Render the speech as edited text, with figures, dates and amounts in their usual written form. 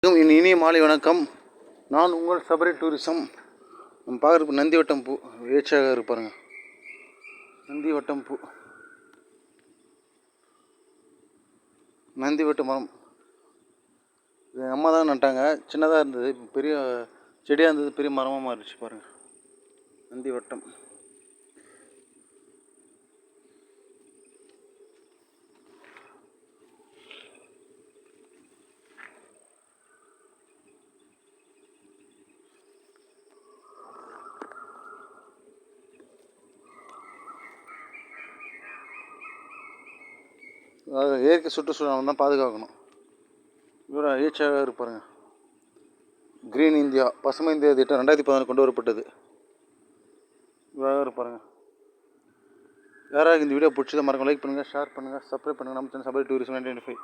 இனிய மாலை வணக்கம். நான் உங்கள் சபரி டூரிசம். நம்ம பார்க்குறது நந்திவட்டம் பூ வேச்சாக இருப்பாருங்க. நந்திவட்டம் பூ, நந்திவட்ட மரம். எங்கள் அம்மா தான் நட்டாங்க. சின்னதாக இருந்தது, இப்போ பெரிய செடியாக இருந்தது, பெரிய மரமாக மாறிடுச்சு பாருங்கள். நந்திவட்டம். இயற்கை சுற்றுச்சூழலை தான் பாதுகாக்கணும். இவரோட ஈச்சாக இருப்பாருங்க. கிரீன் இந்தியா, பசுமை இந்தியா திட்டம் 2014 கொண்டு வரப்பட்டது. இவராக இருப்பாருங்க. யாராவது இந்த வீடியோ பிடிச்சதை மறக்காம லைக் பண்ணுங்கள், ஷேர் பண்ணுங்கள், சப்ஸ்கிரைப் பண்ணுங்கள். நம்ம சேனல் சபரி டூரிசம் 1995.